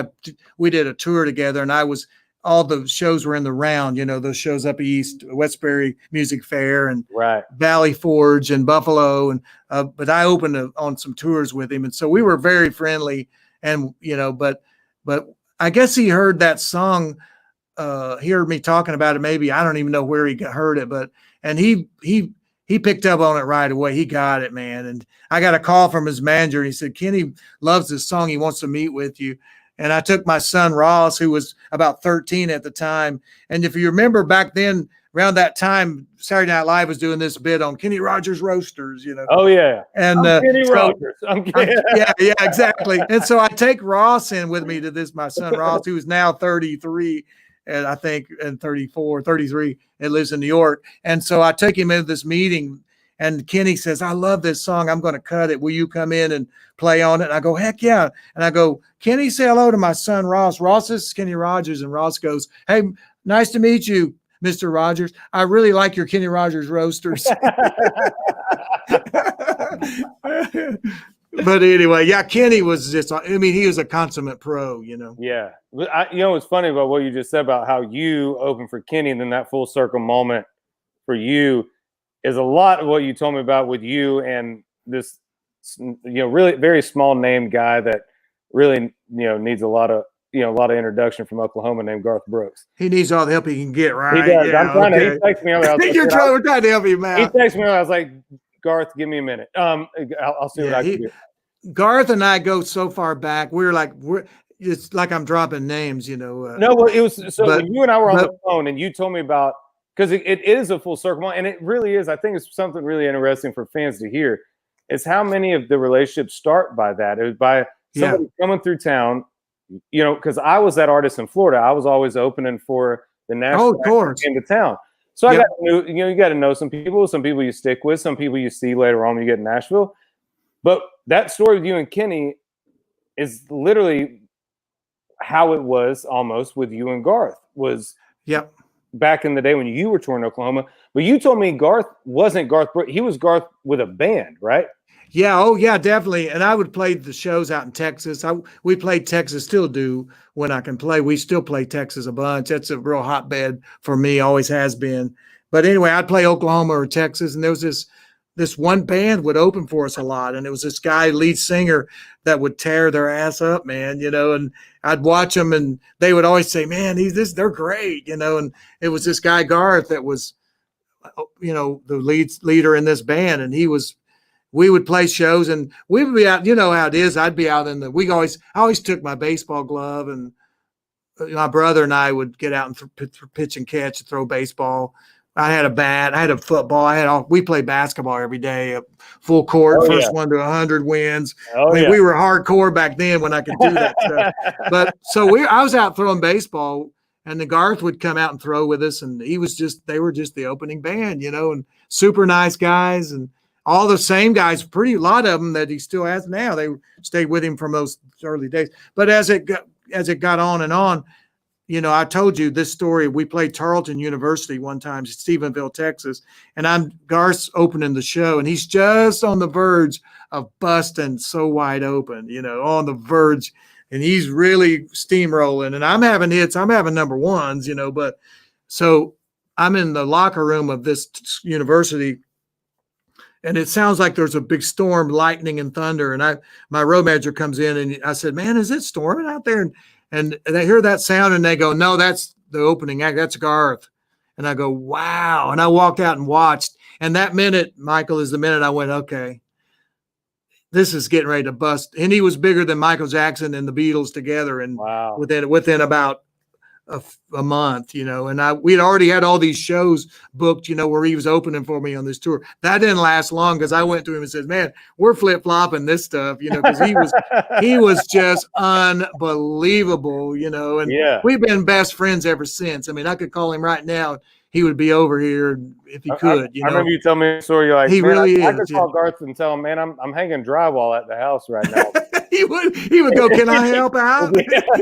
we did a tour together, and all the shows were in the round, you know, those shows up east, Westbury Music Fair and Valley Forge and Buffalo. And, but I opened on some tours with him. And so we were very friendly, and, you know, but I guess he heard that song, he heard me talking about it. Maybe, I don't even know where he heard it, and he picked up on it right away. He got it, man. And I got a call from his manager, and he said, Kenny loves this song. He wants to meet with you. And I took my son, Ross, who was about 13 at the time. And if you remember back then, around that time, Saturday Night Live was doing this bit on Kenny Rogers Roasters, you know. Oh, yeah. And Kenny Rogers. Yeah, exactly. And so I take Ross in with me to this, my son, Ross, who is now 33, and I think, and 34, 33, and lives in New York. And so I took him into this meeting, and Kenny says, I love this song. I'm going to cut it. Will you come in and play on it? And I go, heck yeah. And I go, Kenny, say hello to my son, Ross. Ross is Kenny Rogers. And Ross goes, hey, nice to meet you, Mr. Rogers. I really like your Kenny Rogers Roasters. But anyway, yeah, Kenny was just, I mean, he was a consummate pro, you know. Yeah. But you know, what's funny about what you just said about how you opened for Kenny, and then that full circle moment for you is a lot of what you told me about with you and this, you know, really very small name guy that really, you know, needs a lot of introduction from Oklahoma named Garth Brooks. He needs all the help he can get, right? He does. Yeah, he texted me earlier. We're trying to help him out. He texted me earlier. I was like, Garth, give me a minute. I'll see what I can do. Garth and I go so far back. It's like I'm dropping names, you know. No, well, it was when you and I were on the phone, and you told me about, because it is a full circle, and it really is. I think it's something really interesting for fans to hear. Is how many of the relationships start by that. It was by somebody coming through town, you know, because I was that artist in Florida. I was always opening for the national came to town. So I got to know, you know, you got to know some people you stick with, some people you see later on when you get to Nashville. But that story with you and Kenny, is literally how it was almost with you and Garth was Yep. back in the day when you were touring Oklahoma. But you told me Garth wasn't Garth Brooks. He was Garth with a band, right? Yeah. Oh, yeah, definitely. And I would play the shows out in Texas. We played Texas, still do when I can play. We still play Texas a bunch. That's a real hotbed for me, always has been. But anyway, I'd play Oklahoma or Texas, and there was this one band would open for us a lot, and it was this guy, lead singer, that would tear their ass up, man. And I'd watch them, and they would always say, "Man, they're great," And it was this guy Garth that was, the leader in this band, and we would play shows, and we would be out. You know how it is. I'd be out I always took my baseball glove, and my brother and I would get out and pitch and catch and throw baseball. I had a bat. I had a football. We played basketball every day, full court, first one to 100 wins. We were hardcore back then when I could do that stuff. But I was out throwing baseball, and the Garth would come out and throw with us, and they were just the opening band, and super nice guys, and all the same guys, a lot of them that he still has now. They stayed with him from those early days. But as it got on and on, I told you this story. We played Tarleton University one time, Stephenville, Texas, and Garth's opening the show, and he's just on the verge of busting so wide open, on the verge, and he's really steamrolling, and I'm having hits. I'm having number ones, but so I'm in the locker room of this university, and it sounds like there's a big storm, lightning and thunder, and my road manager comes in, and I said, "Man, is it storming out there?" And they hear that sound, and they go, "No, that's the opening act. That's Garth." And I go, "Wow." And I walked out and watched. And that minute, Michael, is the minute I went, okay, this is getting ready to bust. And he was bigger than Michael Jackson and the Beatles together. And wow. within about a month, and we'd already had all these shows booked, where he was opening for me on this tour. That didn't last long, because I went to him and said, "Man, we're flip-flopping this stuff," because he was just unbelievable, and we've been best friends ever since. I mean, I could call him right now. He would be over here if he could. I remember you telling me a story. You're like, he really is. I could call Garth and tell him, "Man, I'm hanging drywall at the house right now." He would go, "Can I help out?"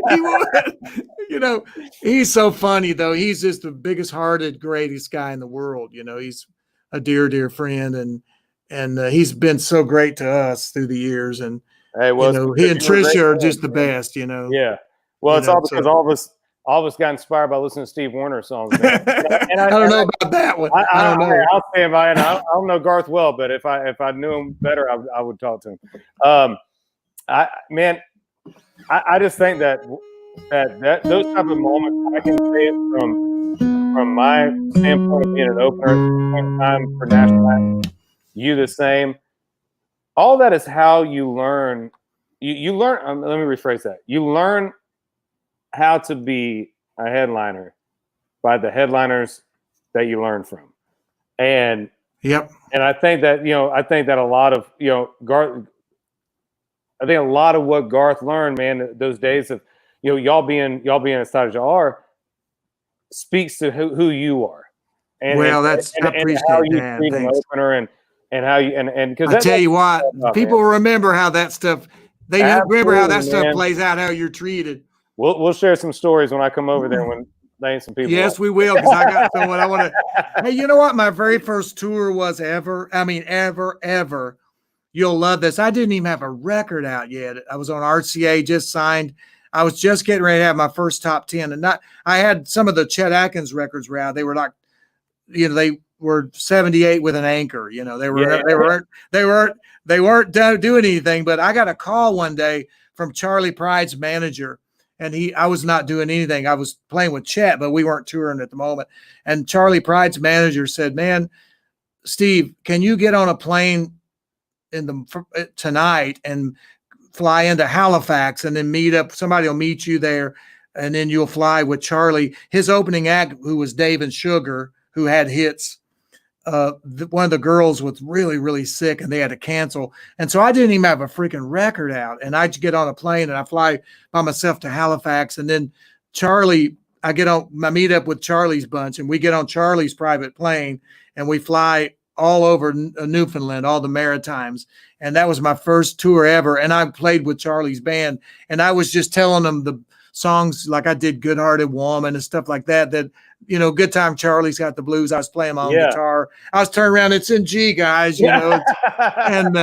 He would. He's so funny, though. He's just the biggest hearted, greatest guy in the world. He's a dear friend, and he's been so great to us through the years. And hey, well, he and Trisha are just the best. Yeah. Well, it's all because all of us got inspired by listening to Steve Wariner songs. And I don't know about that one. I don't know. I'll stand by it. I don't know Garth well, but if I knew him better, I would talk to him. I just think that those type of moments, I can say it from my standpoint of being an opener at the same time for national act, you the same. All that is how you learn. You learn. Let me rephrase that. You learn how to be a headliner by the headliners that you learn from, and yep. And I think that a lot of Garth. I think a lot of what Garth learned, man, those days of y'all being as tight as y'all are, speaks to who you are. And I appreciate how you that. treat an opener and how you and because I tell you what, people remember how that stuff. They remember how that stuff plays out, how you're treated. We'll share some stories when I come over there when laying some people. Yes, we will, because I got someone I want to. Hey, you know what? My very first tour was ever. You'll love this. I didn't even have a record out yet. I was on RCA, just signed. I was just getting ready to have my first top 10, and I had some of the Chet Atkins records were out. They were like, they were 78 with an anchor. They weren't doing anything. But I got a call one day from Charlie Pride's manager, and I was not doing anything. I was playing with Chet, but we weren't touring at the moment. And Charlie Pride's manager said, "Man, Steve, can you get on a plane tonight and fly into Halifax and then meet up? Somebody will meet you there, and then you'll fly with Charlie." His opening act, who was Dave and Sugar, who had hits. One of the girls was really, really sick, and they had to cancel. And so I didn't even have a freaking record out. And I get on a plane and I fly by myself to Halifax. And then I meet up with Charlie's bunch, and we get on Charlie's private plane, and we fly all over Newfoundland, all the Maritimes. And that was my first tour ever. And I played with Charlie's band. And I was just telling them the songs, like I did Good Hearted Woman and stuff like that, Good Time Charlie's Got the Blues. I was playing my own guitar. I was turning around, it's in G, guys, and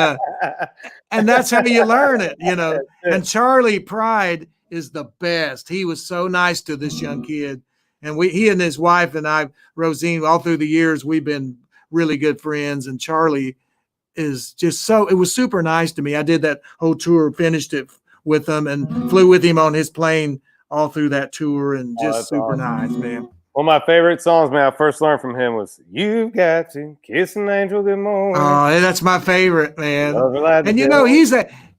that's how you learn it, And Charlie Pride is the best. He was so nice to this young kid. And he and his wife and I, Rosine, all through the years, we've been really good friends. And Charlie is just it was super nice to me. I did that whole tour, finished it with him, and flew with him on his plane all through that tour, and just super nice, man. One of my favorite songs, man, I first learned from him was "You've Got to Kiss an Angel Good Morning." Oh, that's my favorite, man. And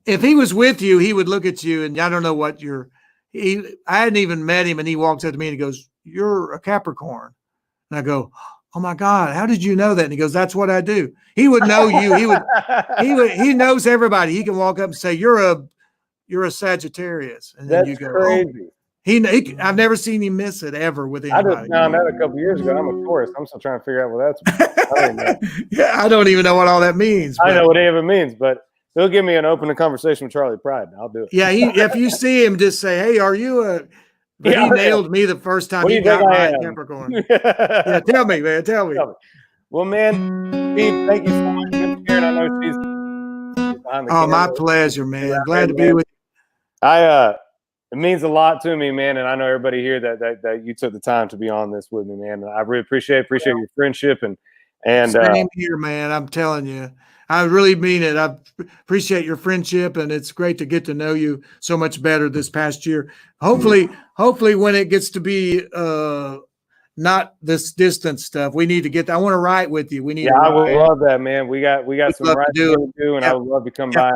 if he was with you, he would look at you, and I don't know what I hadn't even met him, and he walks up to me and he goes, "You're a Capricorn." And I go, "Oh my God, how did you know that?" And he goes, "That's what I do." He would know you. He knows everybody. He can walk up and say, "You're a Sagittarius." And then you go, crazy. Oh. I've never seen him miss it ever with anybody. I just found out a couple years ago. I'm a Taurus. I'm still trying to figure out what that's. Yeah, I don't even know what all that means. I know what any of it means, but he'll give me an open conversation with Charlie Pride. I'll do it. Yeah, if you see him, just say, "Hey, are you a?" But he nailed me the first time he got my Capricorn. Yeah, tell me, man. Tell me. Well, man, Steve, thank you so much for sharing. I know she's behind the camera. My pleasure, man. Glad to be with you. It means a lot to me, man, and I know everybody here that you took the time to be on this with me, man. I really appreciate your friendship and same here, man. I'm telling you, I really mean it. I appreciate your friendship, and it's great to get to know you so much better this past year. Hopefully, when it gets to be not this distant stuff, we need to get. I want to write with you. We need. Yeah, I would love that, man. We got some writing to do, and I would love to come by.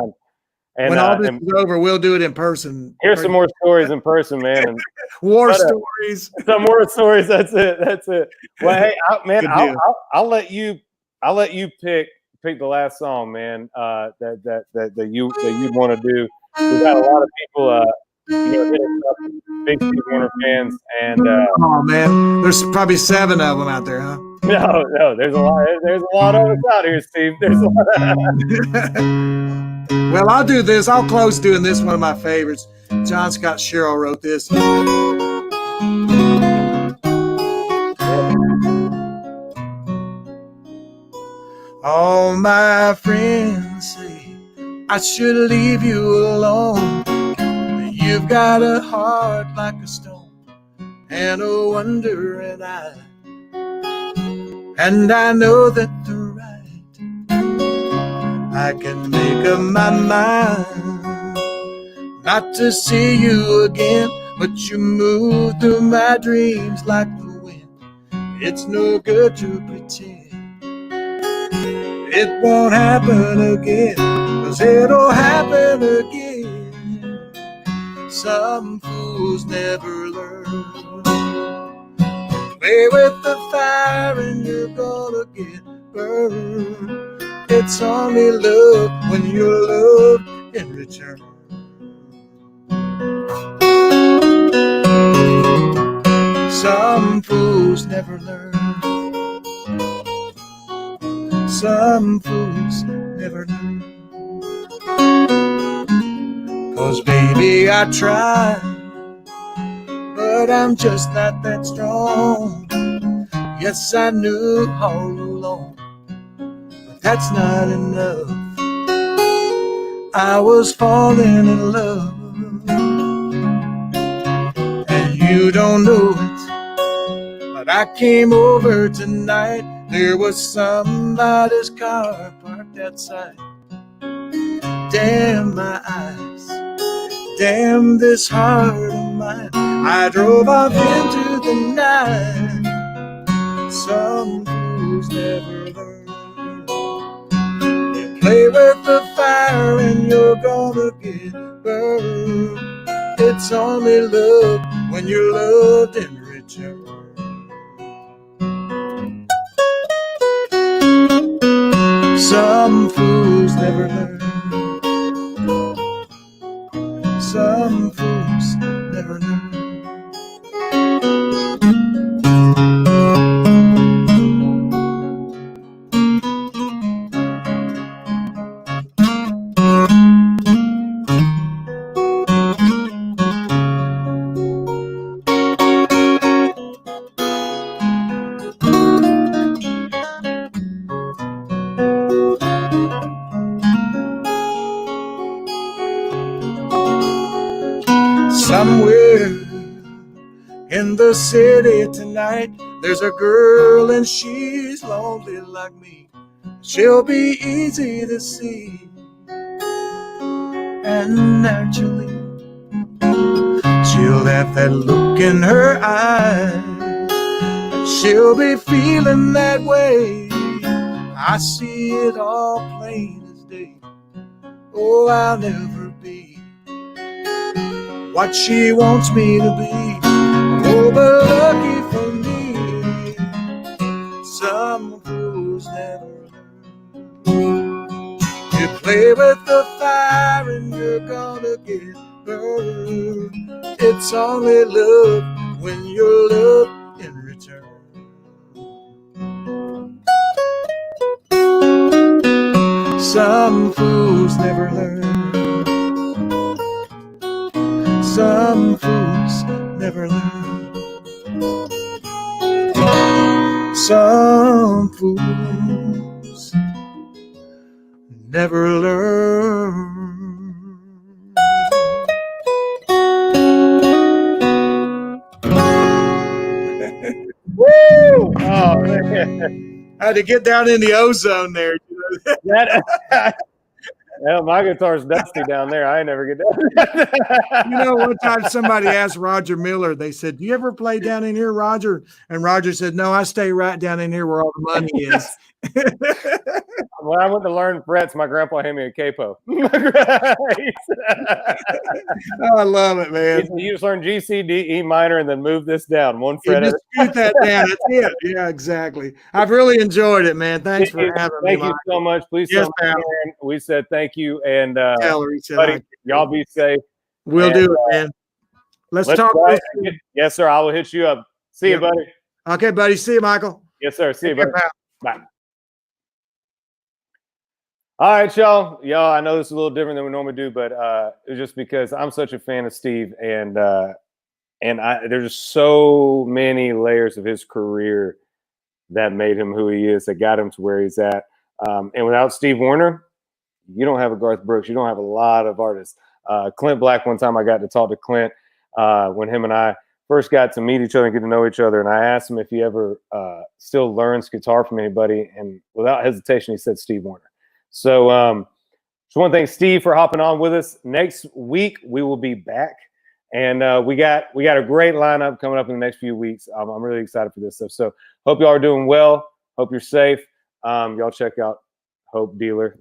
And when all this is over, we'll do it in person. Here's some more stories in person, man. And war stories. Some more stories. That's it. Well, hey, I'll let you pick the last song, man. That you want to do. We got a lot of people, hit us up, big Steve Wariner fans, and oh man, there's probably 7 of them out there, huh? No, there's a lot. There's a lot of us out here, Steve. There's a lot. Well, I'll do this. I'll close doing this, one of my favorites. John Scott Sherrill wrote this. All my friends say I should leave you alone. You've got a heart like a stone and a wondering eye. And I know that the right I can make up my mind not to see you again, but you move through my dreams like the wind. It's no good to pretend it won't happen again, 'cause it'll happen again. Some fools never learn. Play with the fire and you're gonna get burned. It's only love when you're loved in return. Some fools never learn. Some fools never learn. 'Cause baby, I try, but I'm just not that strong. Yes, I knew all along, but that's not enough. I was falling in love, and you don't know it, but I came over tonight. There was somebody's car parked outside. Damn my eyes, damn this heart of mine. I drove off into the night. Some fools never learn. You play with the fire and you're gonna get burned. It's only love when you're loved in return. Some fools never learn. Some fools never learn. In the city tonight, there's a girl and she's lonely like me. She'll be easy to see. And naturally, she'll have that look in her eyes. She'll be feeling that way. I see it all plain as day. Oh, I'll never be what she wants me to be. Oh, but lucky for me, some fools never learn. You play with the fire and you're gonna get burned. It's only love when you're loved in return. Some fools never learn. Some fools never learn. Some fools never learn. Woo! Oh man, I had to get down in the ozone there. that. Well, my guitar's dusty down there. I ain't never get down. You know, one time somebody asked Roger Miller, they said, "Do you ever play down in here, Roger?" And Roger said, "No, I stay right down in here where all the money is." When I went to learn frets, my grandpa handed me a capo. Oh, I love it, man. You just learn G, C, D, E minor, and then move this down one You fret. just shoot that down. That's it. Yeah, exactly. I've really enjoyed it, man. Thanks for having me. Thank you so much. Please Yes, tell me, Aaron, we said thank you, and Ellery said buddy, y'all be safe. We'll do it, man. Let's talk. Yes, sir. I will hit you up. See you, buddy. Okay, buddy. See you, Michael. Yes, sir. See you, buddy. Bye. All right, y'all. I know this is a little different than we normally do, but it's just because I'm such a fan of Steve, and there's just so many layers of his career that made him who he is, that got him to where he's at. And without Steve Wariner, you don't have a Garth Brooks. You don't have a lot of artists. Clint Black, one time I got to talk to Clint when him and I first got to meet each other and get to know each other. And I asked him if he ever still learns guitar from anybody. And without hesitation, he said Steve Wariner. So just want to thank Steve for hopping on with us. Next week, we will be back. And we got a great lineup coming up in the next few weeks. I'm really excited for this stuff. So hope y'all are doing well. Hope you're safe. Y'all check out Hope Dealer.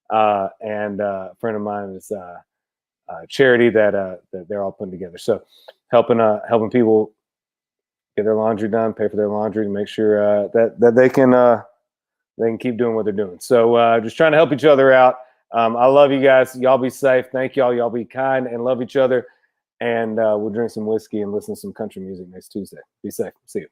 And a friend of mine is charity that they're all putting together. So helping people get their laundry done, pay for their laundry, to make sure that they can keep doing what they're doing. So just trying to help each other out. I love you guys. Y'all be safe. Thank y'all. Y'all be kind and love each other. And we'll drink some whiskey and listen to some country music next Tuesday. Be safe. See you.